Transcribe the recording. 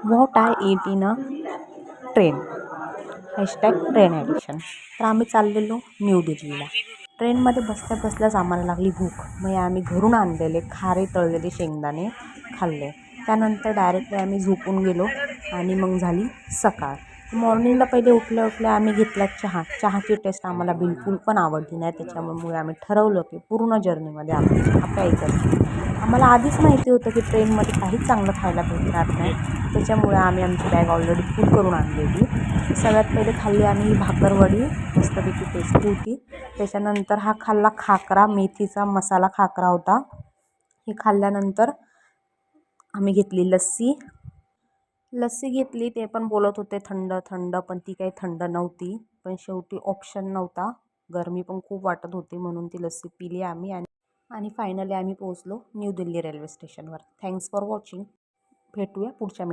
What I eat in a train #train addiction. तर आम्ही चाललेलो न्यू दिल्लीला. ट्रेनमध्ये बसल्या बसल्याच आम्हाला लागली भूक. मग आम्ही घरून आणलेले खारे तळलेले शेंगदाणे खाल्ले. त्यानंतर डायरेक्टली आम्ही झोपून गेलो आणि मग झाली सकाळ. मॉर्निंगला पहिले उठल्या उठल्या आम्ही घेतला चहा. चहाची टेस्ट आम्हाला बिलकुल पण आवडली नाही. त्याच्यामुळे आम्ही ठरवलं की पूर्ण जर्नीमध्ये आम्ही चहा प्यायचाच नाही. आम्हाला आधीच माहिती होतं की ट्रेनमध्ये काहीच चांगलं खायला भेटणार नाही. त्याच्यामुळे आम्ही आमची बॅग ऑलरेडी फुल करून आणलेली. सगळ्यात पहिले खाल्ली आम्ही भाकरवडी, मस्तपैकी टेस्टी होती. त्याच्यानंतर हा खाल्ला खाकरा, मेथीचा मसाला खाकरा होता. हे खाल्ल्यानंतर आम्ही घेतली लस्सी घेतली. ते पण बोलत होते थंड थंड, पण ती काही थंड नव्हती. पण शेवटी ऑप्शन नव्हता, गरमी पण खूप वाटत होती म्हणून ती लस्सी पिली आम्ही. आणि फायनली आम्ही पोहोचलो न्यू दिल्ली रेल्वे स्टेशनवर. Thanks for watching. भेटूया पुढच्या